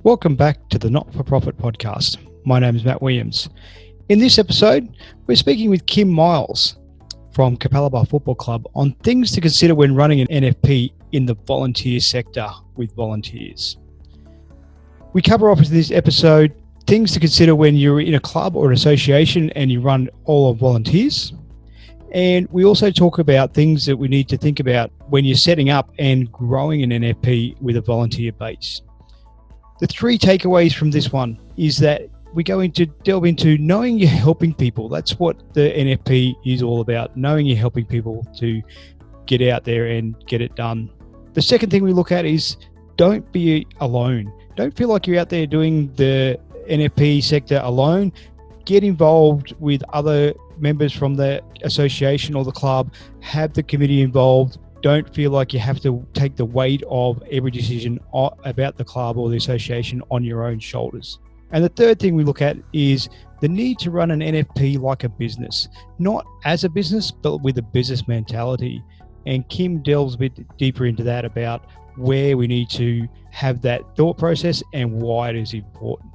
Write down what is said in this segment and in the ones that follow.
Welcome back to the Not-for-Profit Podcast. My name is Matt Williams. In this episode, we're speaking with Kim Miles from Capalaba Football Club on things to consider when running an NFP in the volunteer sector with volunteers. We cover off in this episode things to consider when you're in a club or an association and you run all of volunteers. And we also talk about things that we need to think about when you're setting up and growing an NFP with a volunteer base. The three takeaways from this one is that we're going to delve into knowing you're helping people. That's what the NFP is all about, knowing you're helping people to get out there and get it done. The second thing we look at is don't be alone. Don't feel like you're out there doing the NFP sector alone. Get involved with other members from the association or the club. Have the committee involved. Don't feel like you have to take the weight of every decision about the club or the association on your own shoulders. And the third thing we look at is the need to run an NFP like a business, not as a business, but with a business mentality. And Kim delves a bit deeper into that about where we need to have that thought process and why it is important.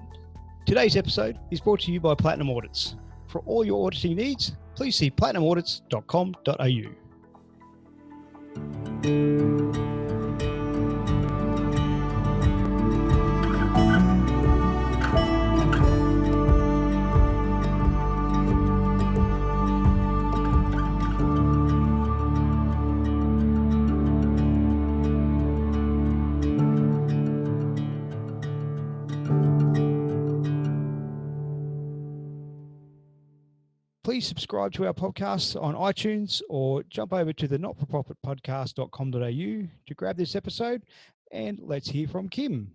Today's episode is brought to you by Platinum Audits. For all your auditing needs, please see platinumaudits.com.au. Please subscribe to our podcast on iTunes or jump over to the notforprofitpodcast.com.au to grab this episode, and let's hear from Kim.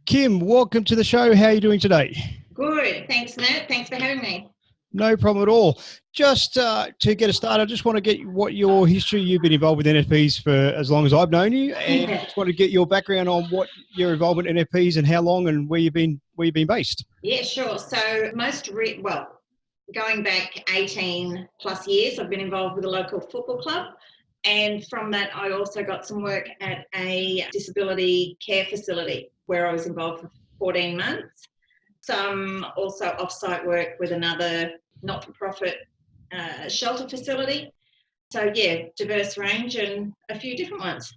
Kim, welcome to the show. How are you doing today? Good. Thanks, Matt. Thanks for having me. No problem at all. Just to get us started, I just want to get what your history. You've been involved with NFPs for as long as I've known you, and I just want to get your background on what your involvement in NFPs and how long and where you've been based. Yeah, sure. So going back 18 plus years, I've been involved with a local football club. And from that, I also got some work at a disability care facility where I was involved for 14 months. Some also off-site work with another not-for-profit shelter facility. So yeah, diverse range and a few different ones.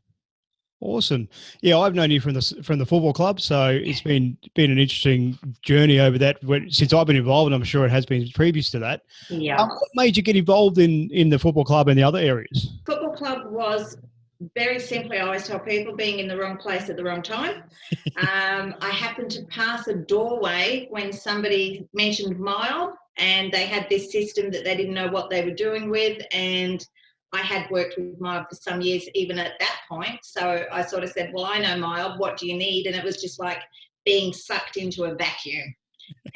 Awesome. Yeah, I've known you from the football club, so it's been an interesting journey over that since I've been involved, and I'm sure it has been previous to that. Yeah. What made you get involved in the football club and the other areas? Football club was very simply, I always tell people, being in the wrong place at the wrong time. I happened to pass a doorway when somebody mentioned Mile, and they had this system that they didn't know what they were doing with, and I had worked with Mile for some years even at that point. So I sort of said, well, I know Mile, what do you need? And it was just like being sucked into a vacuum.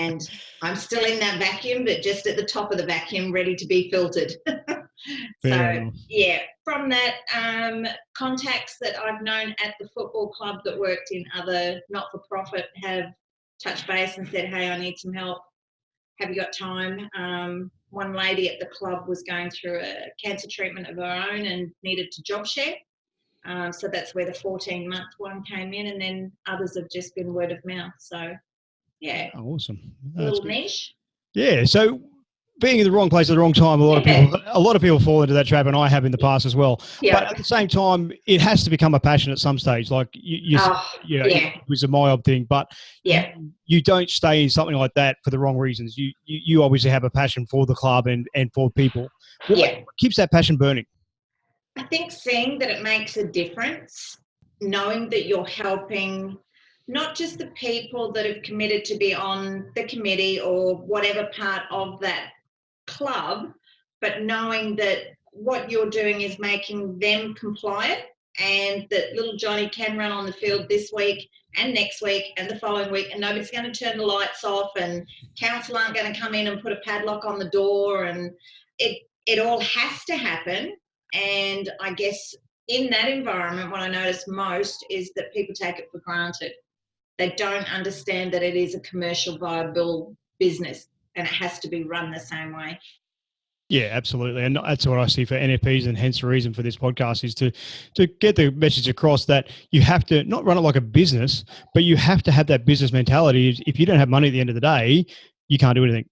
And I'm still in that vacuum, but just at the top of the vacuum, ready to be filtered. So yeah, from that, contacts that I've known at the football club that worked in other not-for-profit have touched base and said, hey, I need some help. Have you got time? One lady at the club was going through a cancer treatment of her own and needed to job share. So that's where the 14-month one came in, and then others have just been word of mouth. So yeah. Awesome. A little niche. Yeah. So being in the wrong place at the wrong time, a lot of people fall into that trap, and I have in the past as well. Yeah. But at the same time, it has to become a passion at some stage. Like it was a my thing, but you don't stay in something like that for the wrong reasons. You obviously have a passion for the club and for people. What keeps that passion burning? I think seeing that it makes a difference, knowing that you're helping not just the people that have committed to be on the committee or whatever part of that club, but knowing that what you're doing is making them compliant, and that little Johnny can run on the field this week and next week and the following week, and nobody's going to turn the lights off, and council aren't going to come in and put a padlock on the door, and it all has to happen. And I guess in that environment, what I notice most is that people take it for granted. They don't understand that it is a commercial viable business and it has to be run the same way. Yeah, absolutely. And that's what I see for NFPs, and hence the reason for this podcast is to get the message across that you have to not run it like a business, but you have to have that business mentality. If you don't have money at the end of the day, you can't do anything.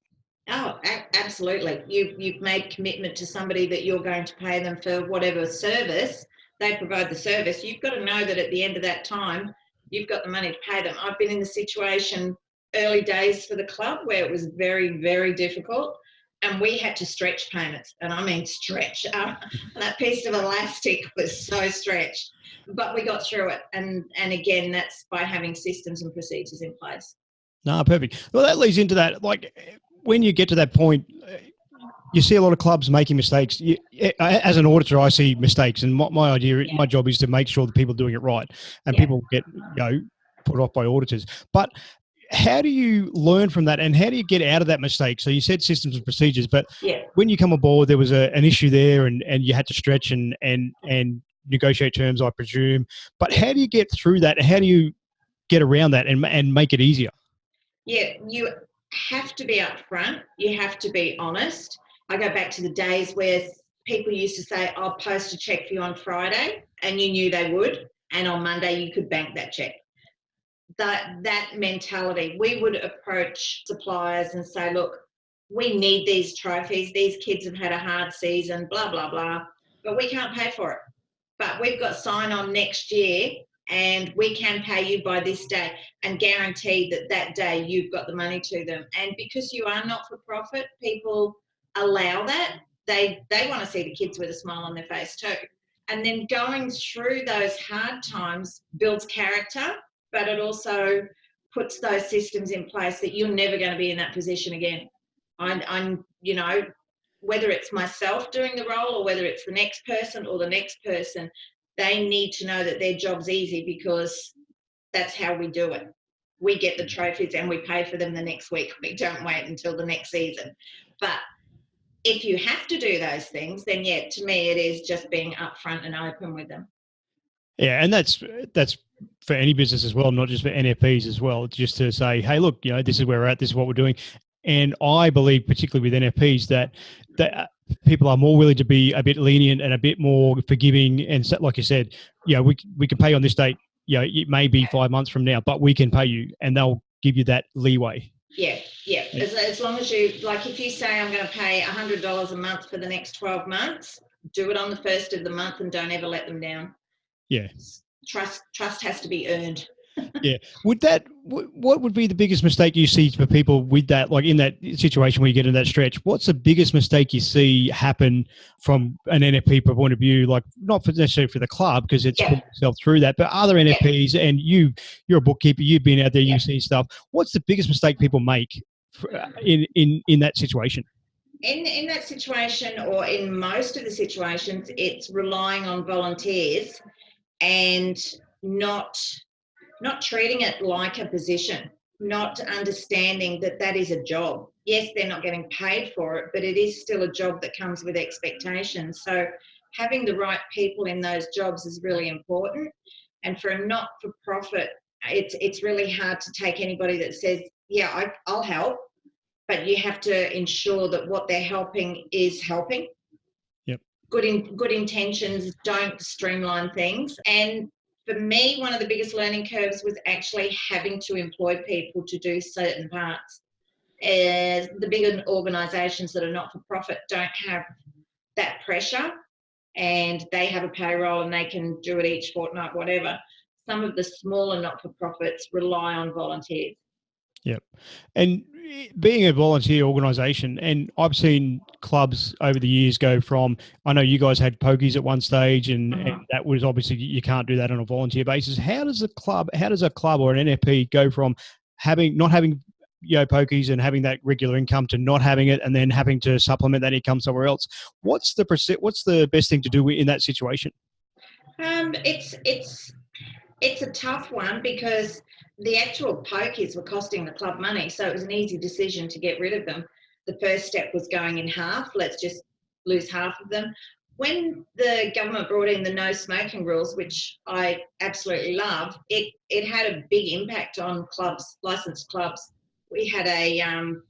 Oh, absolutely. You've made commitment to somebody that you're going to pay them for whatever service they provide the service. You've got to know that at the end of that time, you've got the money to pay them. I've been in the situation early days for the club where it was very, very difficult, and we had to stretch payments, and I mean stretch. That piece of elastic was so stretched, but we got through it. And again, that's by having systems and procedures in place. No, perfect. Well, that leads into that. Like when you get to that point, you see a lot of clubs making mistakes. As an auditor, I see mistakes, and my idea, my job is to make sure that people are doing it right, and people get put off by auditors. But how do you learn from that, and how do you get out of that mistake? So you said systems and procedures, but when you come aboard, there was an issue there, and you had to stretch and negotiate terms, I presume. But how do you get through that? How do you get around that and make it easier? Yeah, you have to be upfront. You have to be honest. I go back to the days where people used to say, I'll post a check for you on Friday, and you knew they would, and on Monday you could bank that check. That mentality, we would approach suppliers and say, look, we need these trophies. These kids have had a hard season, blah, blah, blah, but we can't pay for it. But we've got sign on next year, and we can pay you by this day, and guarantee that that day you've got the money to them. And because you are not for profit, people allow that. They want to see the kids with a smile on their face too. And then going through those hard times builds character, but it also puts those systems in place that you're never going to be in that position again. I'm whether it's myself doing the role or whether it's the next person or the next person, they need to know that their job's easy, because that's how we do it. We get the trophies and we pay for them the next week. We don't wait until the next season. But if you have to do those things, then to me, it is just being upfront and open with them. Yeah, and that's for any business as well, not just for NFPs as well. It's just to say, hey, look, this is where we're at, this is what we're doing. And I believe, particularly with NFPs, that people are more willing to be a bit lenient and a bit more forgiving. And like you said, we can pay on this date. It may be 5 months from now, but we can pay you, and they'll give you that leeway. Yeah. As long as you, like, if you say I'm going to pay $100 a month for the next 12 months, do it on the first of the month and don't ever let them down. Yeah. Trust has to be earned. Yeah. What would be the biggest mistake you see for people with that, like in that situation where you get in that stretch? What's the biggest mistake you see happen from an NFP point of view? Like, not necessarily for the club, because it's put yourself through that, but other NFPs, and you're a bookkeeper, you've been out there, you've seen stuff. What's the biggest mistake people make in that situation? In that situation, or in most of the situations, it's relying on volunteers and not treating it like a position, not understanding that is a job. Yes, they're not getting paid for it, but it is still a job that comes with expectations. So having the right people in those jobs is really important. And for a not-for-profit, it's really hard to take anybody that says, I'll help, but you have to ensure that what they're helping is helping. Yep. Good intentions don't streamline things. And for me, one of the biggest learning curves was actually having to employ people to do certain parts. The bigger organisations that are not-for-profit don't have that pressure, and they have a payroll and they can do it each fortnight, whatever. Some of the smaller not-for-profits rely on volunteers. Yep. And being a volunteer organisation, and I've seen clubs over the years go from, I know you guys had pokies at one stage, and that was obviously, you can't do that on a volunteer basis. How does a club or an NFP go from not having pokies and having that regular income to not having it, and then having to supplement that income somewhere else? What's the best thing to do in that situation? It's a tough one, because the actual pokies were costing the club money, so it was an easy decision to get rid of them. The first step was going in half. Let's just lose half of them. When the government brought in the no smoking rules, which I absolutely love, it had a big impact on clubs, licensed clubs. we had a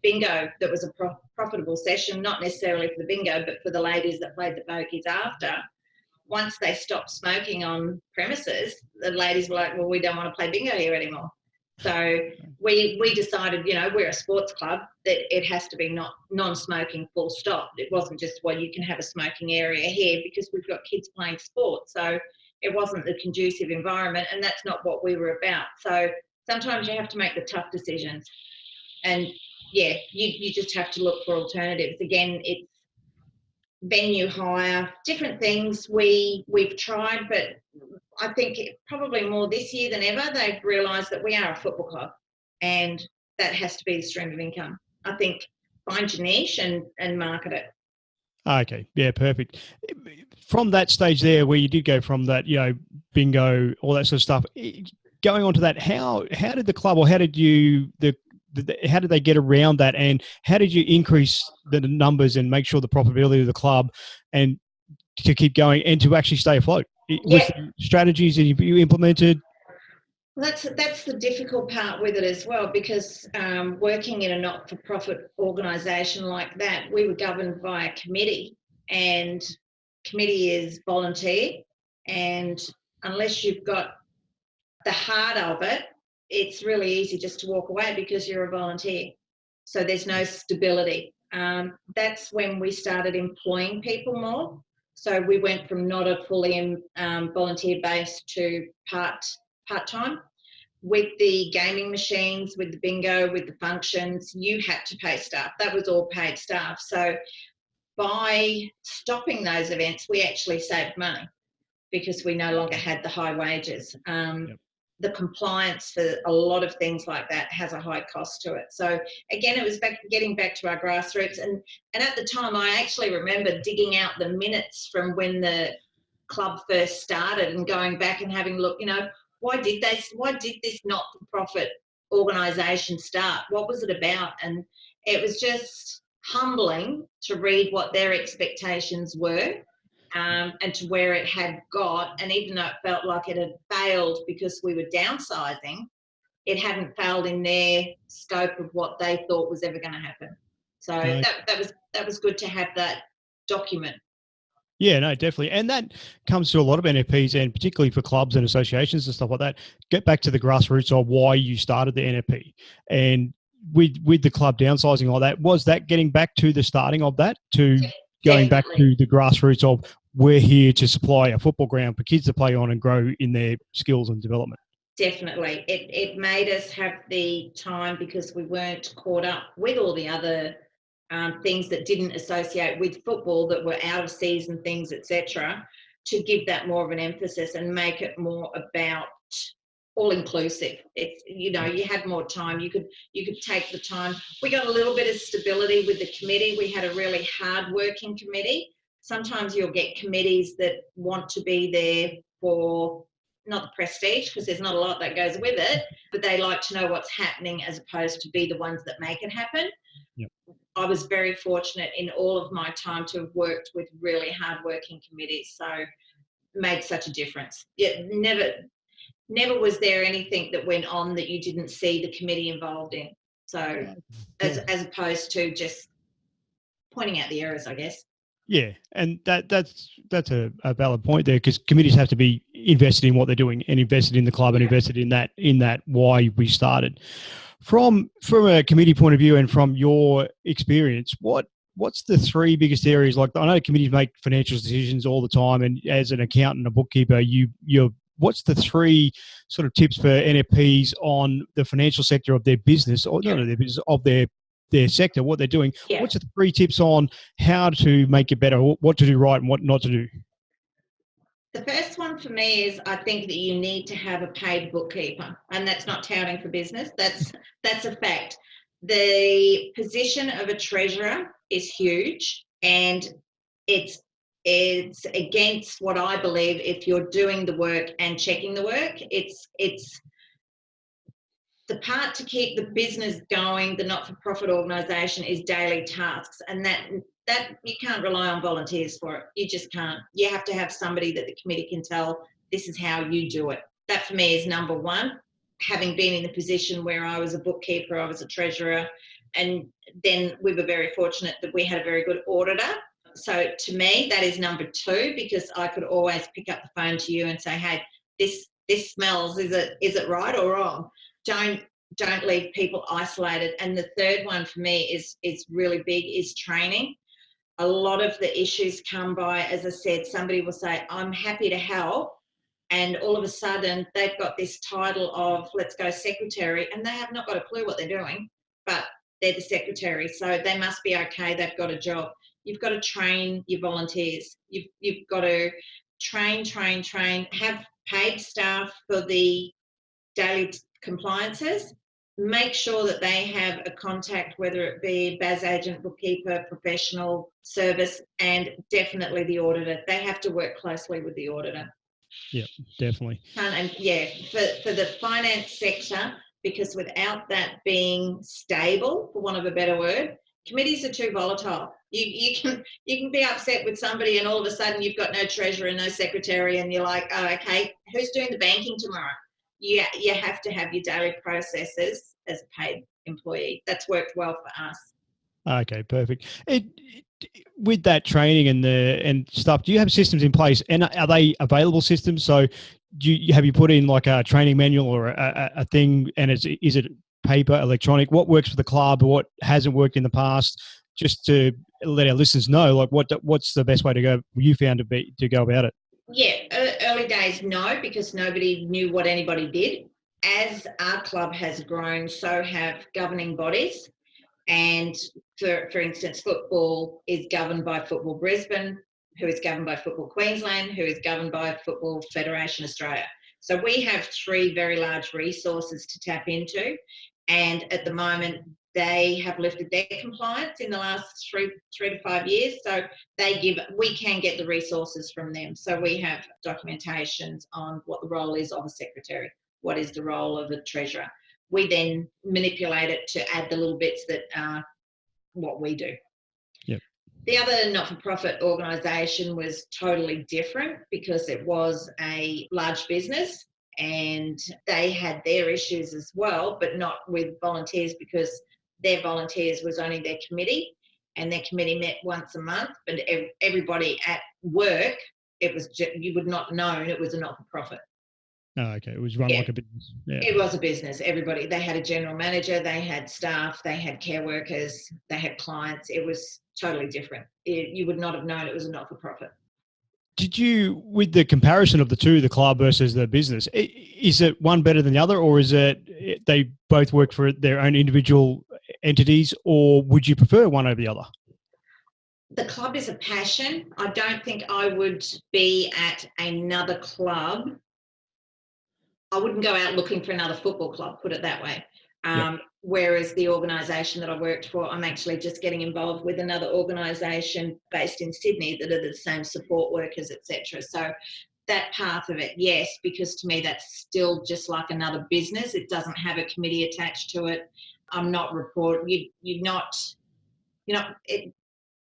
bingo that was a profitable session, not necessarily for the bingo, but for the ladies that played the pokies after. Once they stopped smoking on premises, the ladies were like, well, we don't want to play bingo here anymore. So we decided, we're a sports club, that it has to be not non-smoking full stop. It wasn't just, well, you can have a smoking area here, because we've got kids playing sport. So it wasn't the conducive environment, and that's not what we were about. So sometimes you have to make the tough decisions. And yeah, you just have to look for alternatives. Again, it's venue hire, different things we've tried, but I think probably more this year than ever, they've realised that we are a football club, and that has to be the stream of income. I think find your niche and market it. Okay, yeah, perfect. From that stage there, where you did go from that, bingo, all that sort of stuff, going on to that, how did the club, or how did how did they get around that, and how did you increase the numbers and make sure the profitability of the club and to keep going and to actually stay afloat? Was there strategies that you implemented? Well, that's the difficult part with it as well, because working in a not-for-profit organisation like that, we were governed by a committee, and committee is volunteer, and unless you've got the heart of it, it's really easy just to walk away because you're a volunteer. So there's no stability. That's when we started employing people more. So we went from not a fully volunteer base to part-time. With the gaming machines, with the bingo, with the functions, you had to pay staff. That was all paid staff. So by stopping those events, we actually saved money, because we no longer had the high wages. The compliance for a lot of things like that has a high cost to it. So again, it was getting back to our grassroots. And at the time, I actually remember digging out the minutes from when the club first started and going back and having a look, why did this not-for-profit organisation start? What was it about? And it was just humbling to read what their expectations were. And to where it had got, and even though it felt like it had failed because we were downsizing, it hadn't failed in their scope of what they thought was ever going to happen. So that was good to have that document. Yeah, no, definitely. And that comes to a lot of NFPs, and particularly for clubs and associations and stuff like that. Get back to the grassroots of why you started the NFP. And with the club downsizing, all that, was that getting back to the starting of that, to going back to the grassroots of, we're here to supply a football ground for kids to play on and grow in their skills and development? Definitely. It made us have the time, because we weren't caught up with all the other things that didn't associate with football, that were out of season things, etc., to give that more of an emphasis and make it more about all inclusive. It's, you had more time. You could take the time. We got a little bit of stability with the committee. We had a really hard working committee. Sometimes you'll get committees that want to be there for not the prestige, because there's not a lot that goes with it, but they like to know what's happening as opposed to be the ones that make it happen. Yep. I was very fortunate in all of my time to have worked with really hard-working committees, so it made such a difference. Never was there anything that went on that you didn't see the committee involved in. So as opposed to just pointing out the errors, I guess. Yeah, and that's a valid point there, because committees have to be invested in what they're doing and invested in the club and invested in that why we started. From a committee point of view and from your experience, what's the three biggest areas? Like, I know committees make financial decisions all the time, and as an accountant, a bookkeeper, what's the three sort of tips for NFPs on the financial sector of their business, or not of their business, of their sector, what they're doing? Yeah. What's the three tips on how to make it better, what to do right and what not to do? The first one for me is, I think that you need to have a paid bookkeeper, and that's not touting for business. That's a fact. The position of a treasurer is huge, and it's against what I believe. If you're doing the work and checking the work, it's the part to keep the business going. The not-for-profit organisation is daily tasks, and that you can't rely on volunteers for it. You just can't. You have to have somebody that the committee can tell, this is how you do it. That for me is number one. having been in the position where I was a bookkeeper, I was a treasurer, and then we were very fortunate that we had a very good auditor. So to me, that is number 2, because I could always pick up the phone to you and say, hey, this smells, is it right or wrong? Don't leave people isolated. And the third one for me is really big, is training. A lot of the issues come by, as I said, somebody will say, I'm happy to help, and all of a sudden they've got this title of, let's go secretary, and they have not got a clue what they're doing, but they're the secretary, so they must be okay, they've got a job. You've got to train your volunteers. You've got to train, have paid staff for the daily compliances. Make sure that they have a contact, whether it be BAS agent, bookkeeper, professional service, and definitely the auditor. They have to work closely with the auditor. Yeah, definitely. And for the finance sector, because without that being stable, for want of a better word, committees are too volatile. You can be upset with somebody, and all of a sudden you've got no treasurer, no secretary, and you're like, oh, okay, who's doing the banking tomorrow? You have to have your daily processes as a paid employee. That's worked well for us. Okay, perfect. With that training and stuff, do you have systems in place, and are they available systems? So, have you put in like a training manual or a thing, and is it paper, electronic? What works for the club? What hasn't worked in the past? Just to let our listeners know, like what's the best way to go? You found to go about it? Yeah, early days, no, because nobody knew what anybody did. As our club has grown, so have governing bodies. And for instance, football is governed by Football Brisbane, who is governed by Football Queensland, who is governed by Football Federation Australia. So we have 3 very large resources to tap into. And at the moment, they have lifted their compliance in the last 3 to 5 years. So we can get the resources from them. So we have documentations on what the role is of a secretary, what is the role of a treasurer. We then manipulate it to add the little bits that are what we do. Yep. The other not-for-profit organisation was totally different because it was a large business, and they had their issues as well, but not with volunteers, because their volunteers was only their committee, and their committee met once a month, but everybody at work, you would not know it was a not-for-profit. Oh, okay. It was run like a business. Yeah. It was a business. Everybody, they had a general manager, they had staff, they had care workers, they had clients. It was totally different. You would not have known it was a not-for-profit. Did you, with the comparison of the two, the club versus the business, is it one better than the other, or is it they both work for their own individual entities, or would you prefer one over the other? The club is a passion. I don't think I would be at another club. I wouldn't go out looking for another football club, put it that way. Yep. Whereas the organisation that I worked for, I'm actually just getting involved with another organisation based in Sydney that are the same support workers, etc. So that part of it, yes, because to me that's still just like another business. It doesn't have a committee attached to it. I'm not reporting.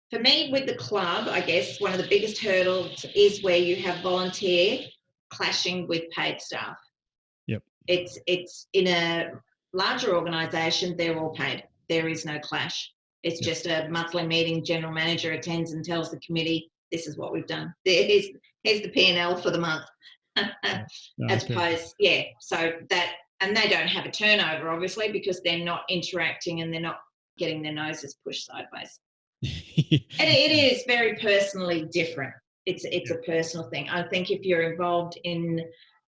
For me, with the club, I guess one of the biggest hurdles is where you have volunteer clashing with paid staff. Yep. It's in a larger organisation, they're all paid. There is no clash. It's just a monthly meeting. General manager attends and tells the committee, this is what we've done. Here's the P&L for the month. As opposed, so that, and they don't have a turnover, obviously, because they're not interacting and they're not getting their noses pushed sideways. And it is very personally different. It's a personal thing. I think if you're involved in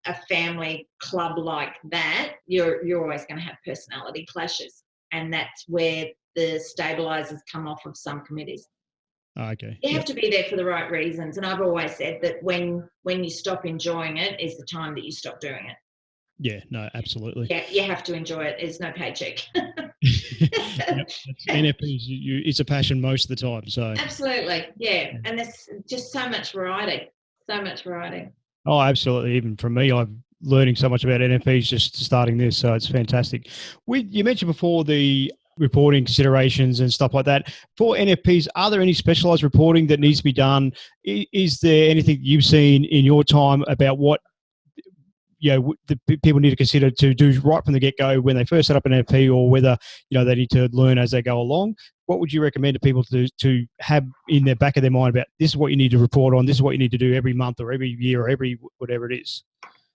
a family club like that, you're always going to have personality clashes, and that's where the stabilisers come off of some committees. Okay. You have to be there for the right reasons, and I've always said that when you stop enjoying it is the time that you stop doing it. Yeah, no, absolutely. Yeah, you have to enjoy it. There's no paycheck. NFP it's a passion most of the time. So absolutely, yeah, and there's just so much variety. Oh, absolutely. Even from me, I'm learning so much about NFPs just starting this, so it's fantastic. You mentioned before the reporting considerations and stuff like that. For NFPs, are there any specialised reporting that needs to be done? Is there anything you've seen in your time about what people need to consider to do right from the get-go when they first set up an NFP, or whether they need to learn as they go along? What would you recommend to people to have in their back of their mind about this is what you need to report on, this is what you need to do every month or every year or every whatever it is?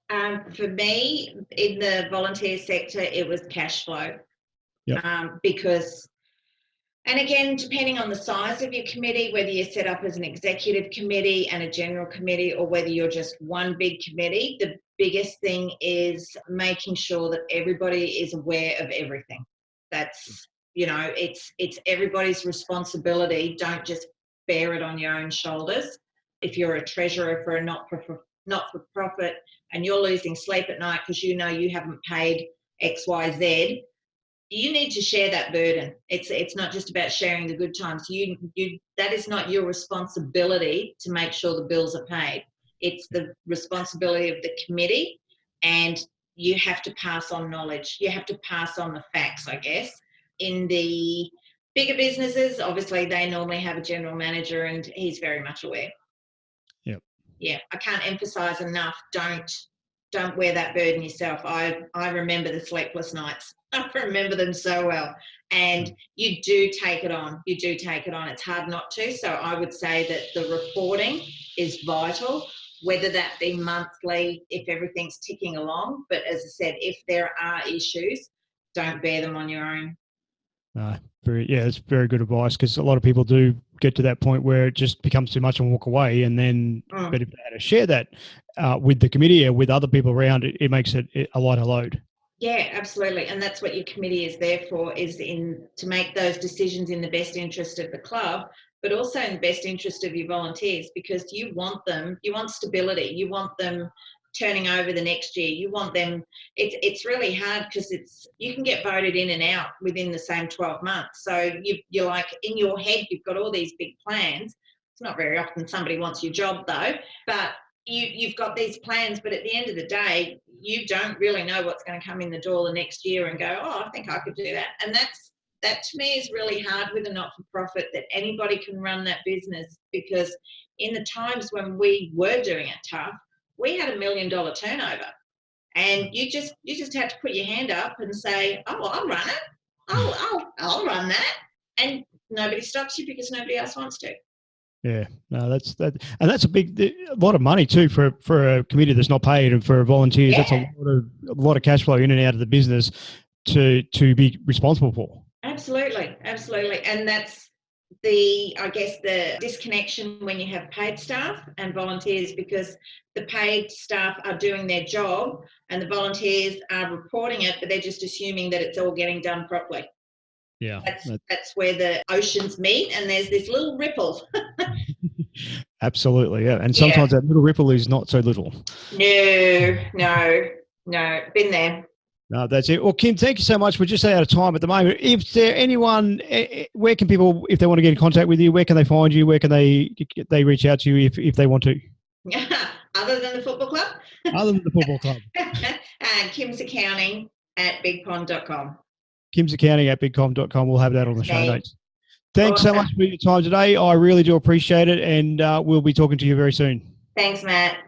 For me, in the volunteer sector, it was cash flow. Yep. Because, and again, depending on the size of your committee, whether you're set up as an executive committee and a general committee, or whether you're just one big committee, the biggest thing is making sure that everybody is aware of everything. That's, it's everybody's responsibility. Don't just bear it on your own shoulders. If you're a treasurer for a not-for-profit and you're losing sleep at night because you haven't paid XYZ, you need to share that burden. It's not just about sharing the good times. That is not your responsibility to make sure the bills are paid. It's the responsibility of the committee, and you have to pass on knowledge. You have to pass on the facts, I guess. In the bigger businesses, obviously they normally have a general manager, and he's very much aware. Yep. Yeah, I can't emphasize enough, don't wear that burden yourself. I remember the sleepless nights. I remember them so well. And you do take it on. It's hard not to. So I would say that the reporting is vital, whether that be monthly, if everything's ticking along. But as I said, if there are issues, don't bear them on your own. It's very good advice, because a lot of people do get to that point where it just becomes too much and walk away. And then, but if they had to share that with the committee or with other people around, it makes it a lighter load. Yeah, absolutely. And that's what your committee is there for, to make those decisions in the best interest of the club, but also in the best interest of your volunteers, because you want stability. You want them turning over the next year. You want them, it's really hard, because you can get voted in and out within the same 12 months. So you're like, in your head, you've got all these big plans. It's not very often somebody wants your job though, but you've got these plans, but at the end of the day, you don't really know what's going to come in the door the next year and go, oh, I think I could do that. And that to me is really hard with a not-for-profit, that anybody can run that business, because in the times when we were doing it tough, we had $1 million turnover, and you just had to put your hand up and say, oh, I'll run it. I'll run that. And nobody stops you, because nobody else wants to. Yeah, no, that's a lot of money too for a committee that's not paid, and for volunteers. Yeah. That's a lot of cash flow in and out of the business to be responsible for. Absolutely, and that's the disconnection when you have paid staff and volunteers, because the paid staff are doing their job and the volunteers are reporting it, but they're just assuming that it's all getting done properly. Yeah, that's where the oceans meet, and there's this little ripple. Absolutely, yeah. And sometimes that little ripple is not so little. No, been there. No, that's it. Well, Kim, thank you so much. We're just out of time at the moment. If there anyone, where can people, if they want to get in contact with you, where can they find you? Where can they reach out to you if they want to? Other than the football club? Other than the football club. Kim's Accounting at bigpond.com. Kim's Accounting at bigpond.com. We'll have that on the show notes. Thanks so much for your time today. I really do appreciate it, and we'll be talking to you very soon. Thanks, Matt.